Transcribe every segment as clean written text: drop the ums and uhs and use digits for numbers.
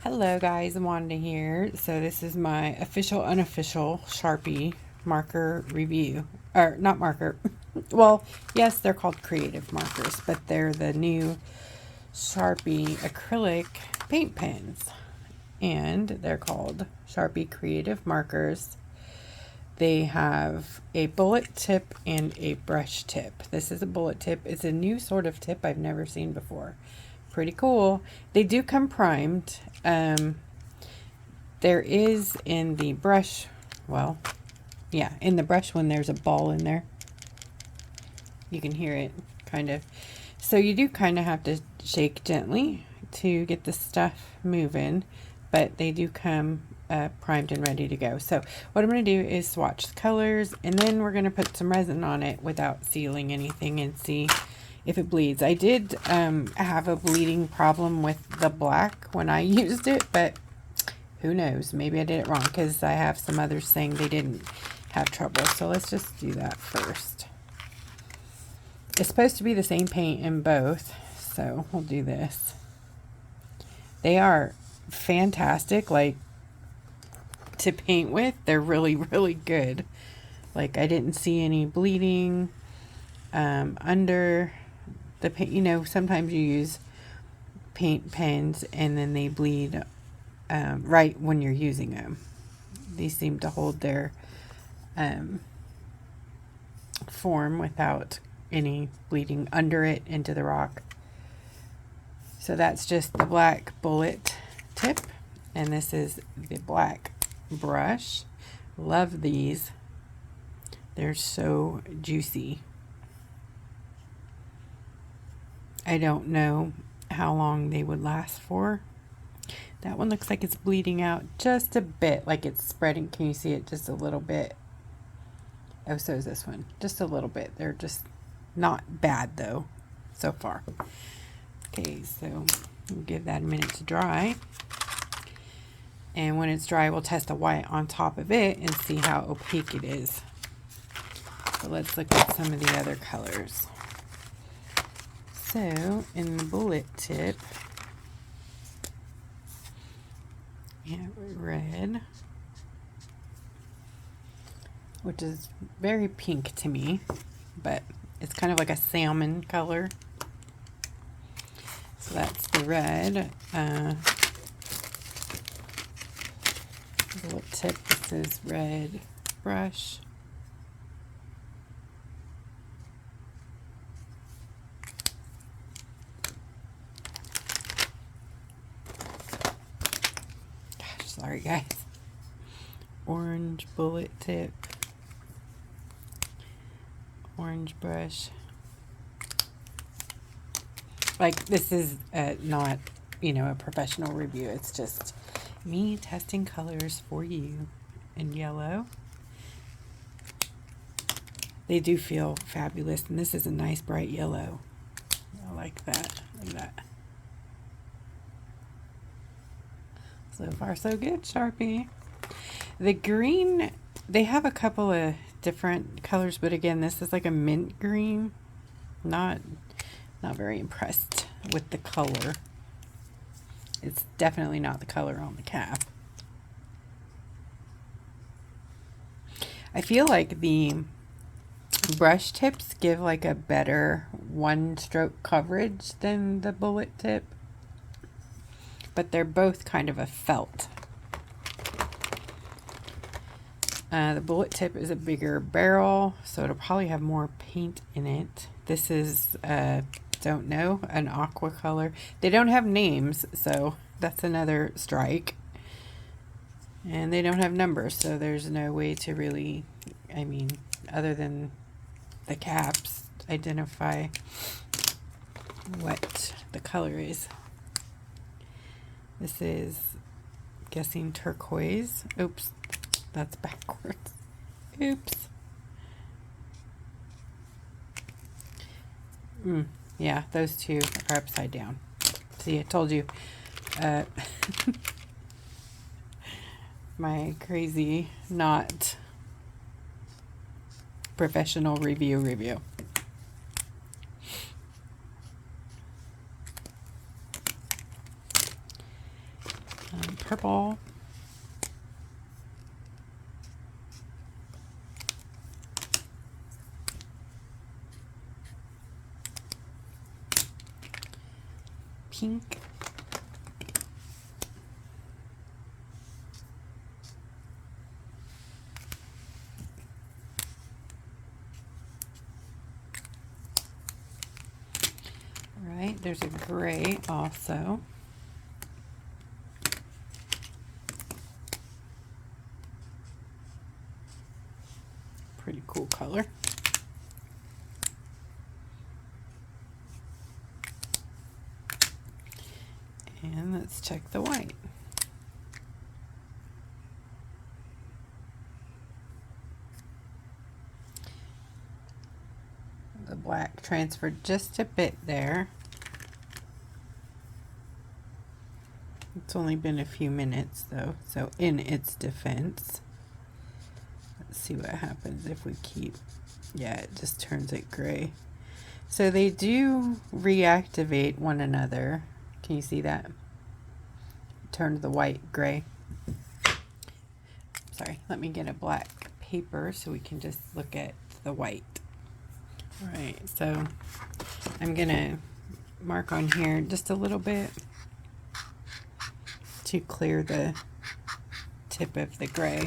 Hello guys, Wanda here. So this is my official unofficial Sharpie marker review. Or not marker. Well, yes, they're called creative markers, but they're the new Sharpie acrylic paint pens. And they're called Sharpie creative markers. They have a bullet tip and a brush tip. This is a bullet tip. It's a new sort of tip I've never seen before. Pretty cool. They do come primed. There is in the brush, well, yeah, in the brush one there's a ball in there. You can hear it, kind of. So you do kind of have to shake gently to get the stuff moving, but they do come primed and ready to go. So what I'm going to do is swatch the colors, and then we're going to put some resin on it without sealing anything and see if it bleeds. I did have a bleeding problem with the black when I used it, but who knows? Maybe I did it wrong because I have some others saying they didn't have trouble. So let's just do that first. It's supposed to be the same paint in both, so we'll do this. They are fantastic, like, to paint with. They're really, really good. Like, I didn't see any bleeding under the paint. You know, sometimes you use paint pens and then they bleed right when you're using them. These seem to hold their form without any bleeding under it into the rock. So that's just the black bullet tip, and this is the black brush. Love these. They're so juicy. I don't know how long they would last for. That one looks like it's bleeding out just a bit, like it's spreading. Can you see it just a little bit? Oh, so is this one. Just a little bit. They're just not bad though, so far. Okay, so we'll give that a minute to dry. And when it's dry, we'll test the white on top of it and see how opaque it is. So let's look at some of the other colors. So in the bullet tip, we have red, which is very pink to me, but it's kind of like a salmon color. So that's the red. Bullet tip, this is red brush. Gosh, sorry guys. Orange bullet tip. Orange brush. Like, this is not, you know, a professional review. It's just me testing colors for you. In yellow. They do feel fabulous, and this is a nice bright yellow. I like that. Look at that. So far, so good, Sharpie. The green, they have a couple of different colors, but again, this is like a mint green. Not very impressed with the color. It's definitely not the color on the cap. I feel like the brush tips give like a better one stroke coverage than the bullet tip, but they're both kind of a felt. The bullet tip is a bigger barrel, so it'll probably have more paint in it. This is don't know, an aqua color. They don't have names, so that's another strike. And they don't have numbers, so there's no way to really, I mean, other than the caps, identify what the color is. This is, guessing, turquoise. Oops, that's backwards. Oops. Yeah, those two are upside down. See, I told you. My crazy, not professional review. purple. Pink. All right, there's a gray also. Pretty cool color. And let's check the white. The black transferred just a bit there. It's only been a few minutes though, so in its defense, let's see what happens if we keep, yeah, it just turns it gray. So they do reactivate one another. Can you see that? Turn the white gray. Sorry, let me get a black paper so we can just look at the white. All right, so I'm gonna mark on here just a little bit to clear the tip of the gray.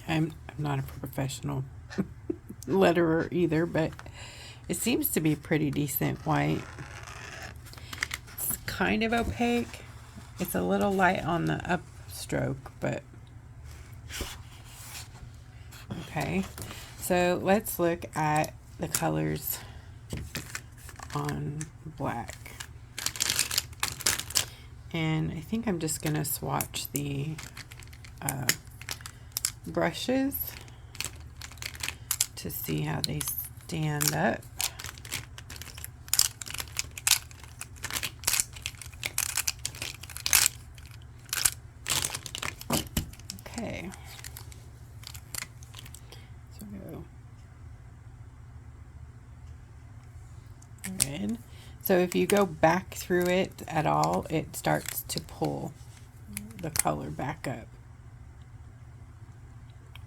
I'm not a professional letterer either, but it seems to be pretty decent white. It's kind of opaque. It's a little light on the upstroke, but okay. So let's look at the colors on black. And I think I'm just gonna swatch the brushes to see how they stand up. Okay. So go red. So if you go back through it at all, it starts to pull the color back up.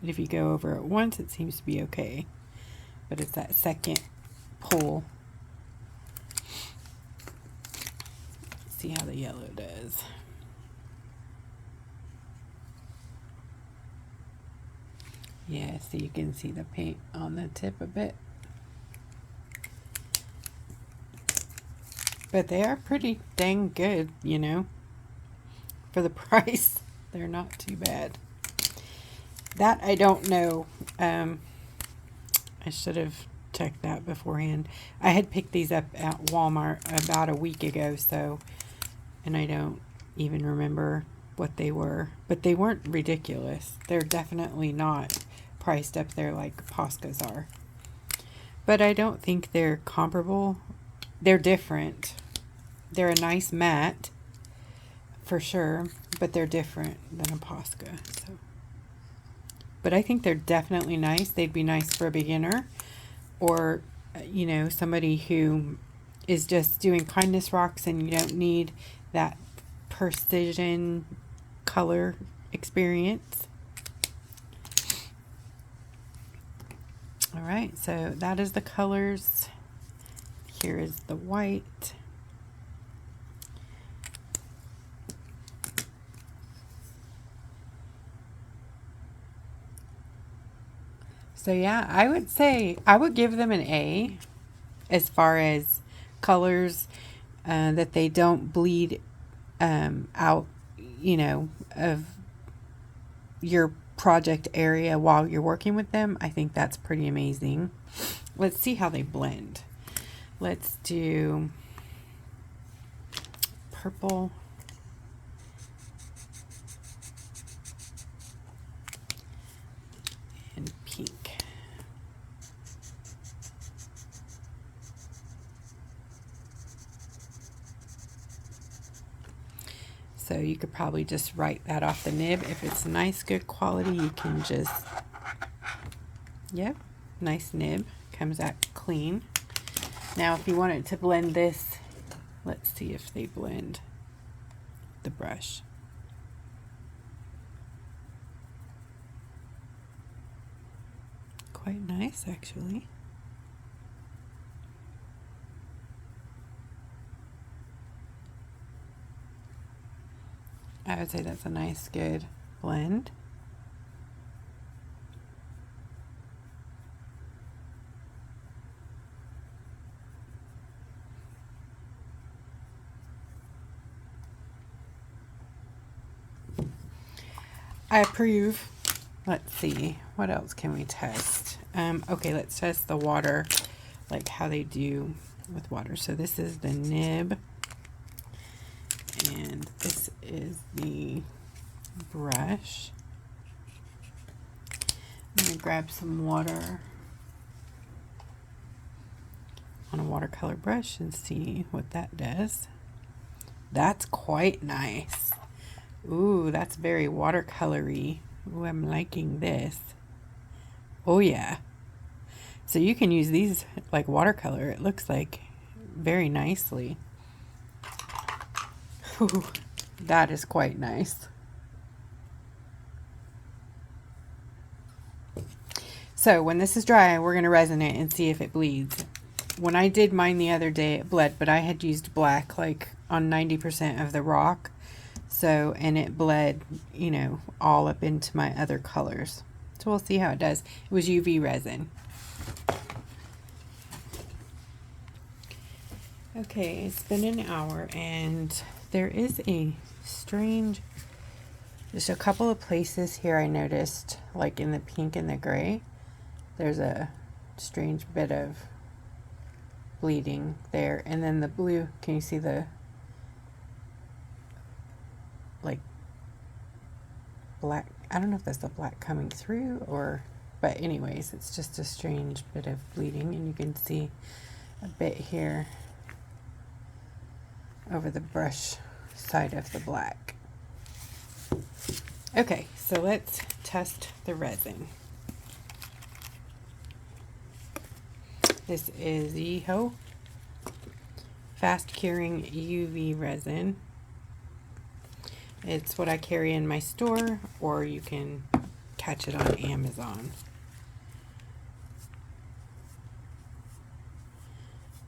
But if you go over it once, it seems to be okay. But it's that second pull. Let's see how the yellow does. Yeah, so you can see the paint on the tip a bit. But they are pretty dang good, you know. For the price, they're not too bad. That I don't know. I should have checked that beforehand. I had picked these up at Walmart about a week ago, so, and I don't even remember what they were, but they weren't ridiculous. They're definitely not priced up there like Posca's are. But I don't think they're comparable. They're different. They're a nice matte for sure, but they're different than a Posca. So, but I think they're definitely nice. They'd be nice for a beginner, or you know, somebody who is just doing kindness rocks and you don't need that precision color experience. All right, so that is the colors. Here is the white. So yeah, I would say I would give them an A as far as colors, that they don't bleed out, you know, of your project area while you're working with them. I think that's pretty amazing. Let's see how they blend. Let's do purple. And pink. So you could probably just write that off the nib. If it's nice, good quality, you can just, yep, nice nib. Comes out clean. Now if you want it to blend this, let's see if they blend the brush. Quite nice, actually. I would say that's a nice, good blend. I approve. Let's see, what else can we test? Okay, let's test the water, like how they do with water. So this is the nib, and this is the brush. I'm gonna grab some water on a watercolor brush and see what that does. That's quite nice. Ooh, that's very watercolory. Ooh, I'm liking this. Oh yeah. So you can use these like watercolor, it looks like, very nicely. Ooh, that is quite nice. So when this is dry, we're going to resin it and see if it bleeds. When I did mine the other day, it bled, but I had used black like on 90% of the rock. So, and it bled, you know, all up into my other colors. So we'll see how it does. It was UV resin. Okay, it's been an hour and there is a strange, just a couple of places here I noticed, like in the pink and the gray, there's a strange bit of bleeding there. And then the blue, can you see the like black? I don't know if that's the black coming through or, but anyways, it's just a strange bit of bleeding, and you can see a bit here over the brush side of the black. Okay, so let's test the resin. This is Yeho fast curing UV resin. It's what I carry in my store, or you can catch it on Amazon.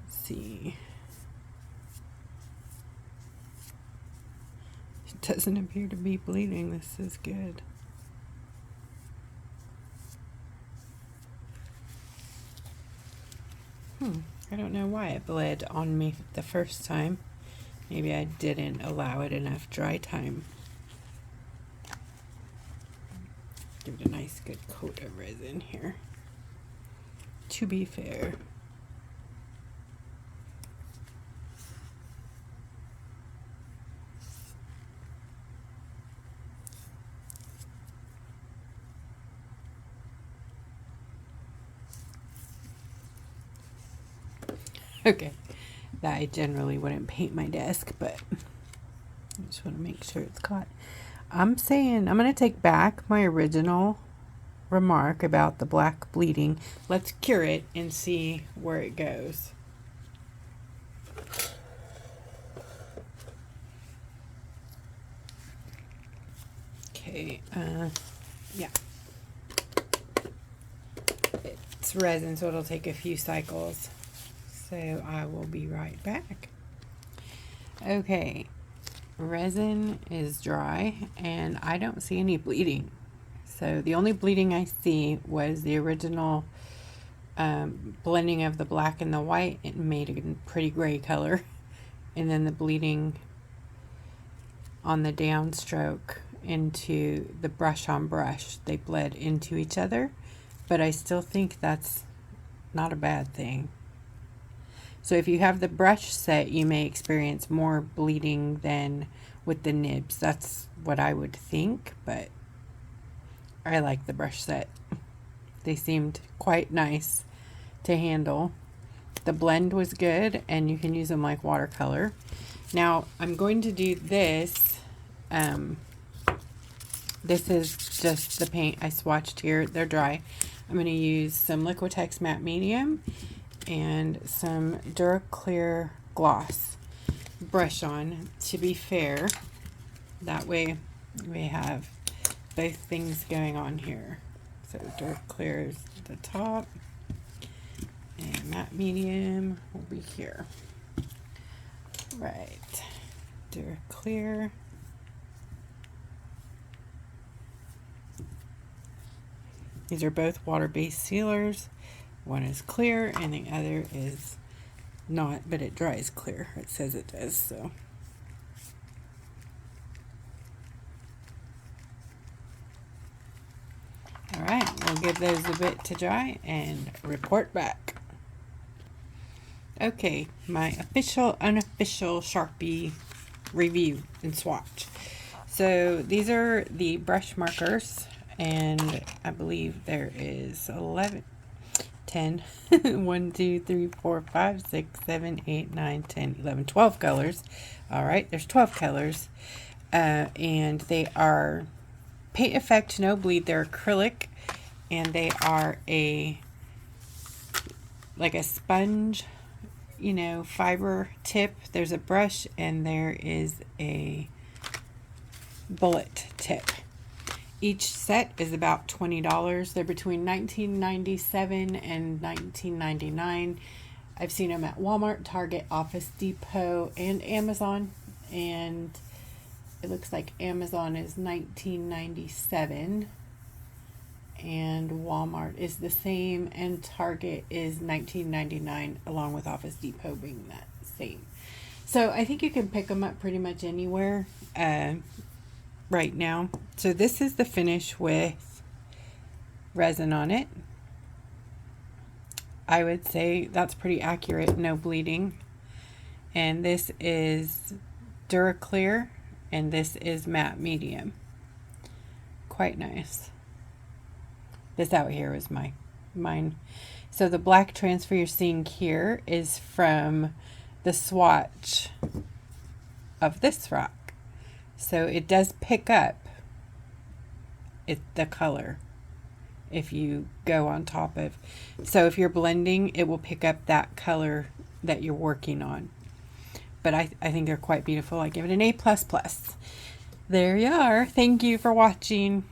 Let's see. It doesn't appear to be bleeding. This is good. I don't know why it bled on me the first time. Maybe I didn't allow it enough dry time. Give it a nice good coat of resin here, to be fair. Okay, that I generally wouldn't paint my desk, but I just want to make sure it's caught. I'm saying I'm going to take back my original remark about the black bleeding. Let's cure it and see where it goes. Okay, yeah. It's resin, so it'll take a few cycles. So I will be right back. Okay, resin is dry and I don't see any bleeding. So the only bleeding I see was the original blending of the black and the white. It made a pretty gray color. And then the bleeding on the downstroke into the brush on brush. They bled into each other. But I still think that's not a bad thing. So if you have the brush set, you may experience more bleeding than with the nibs. That's what I would think, but I like the brush set. They seemed quite nice to handle. The blend was good, and you can use them like watercolor. Now, I'm going to do this This is just the paint I swatched here. They're dry. I'm going to use some Liquitex Matte Medium and some Duraclear Gloss brush on to be fair. That way we have both things going on here. So Duraclear is the top and Matte Medium will be here. Right. Duraclear. These are both water-based sealers. One is clear and the other is not, but it dries clear. It says it does, so. All right, we'll give those a bit to dry and report back. Okay, my official, unofficial Sharpie review and swatch. So these are the brush markers, and I believe there is 10, 1, 2, 3, 4, 5, 6, 7, 8, 9, 10, 11, 12 colors. All right, there's 12 colors, and they are paint effect, no bleed. They're acrylic, and they are like a sponge, you know, fiber tip. There's a brush and there is a bullet tip. Each set is about $20. They're between $19.97 and $19.99. I've seen them at Walmart, Target, Office Depot, and Amazon. And it looks like Amazon is $19.97 and Walmart is the same, and Target is $19.99, along with Office Depot being that same. So I think you can pick them up pretty much anywhere right now. So this is the finish with resin on it. I would say that's pretty accurate, no bleeding. And this is Duraclear, and this is Matte Medium. Quite nice. This out here is mine. So the black transfer you're seeing here is from the swatch of this rock. So it does pick up the color if you go on top of. So if you're blending, it will pick up that color that you're working on. But I think they're quite beautiful. I give it an A++. There you are. Thank you for watching.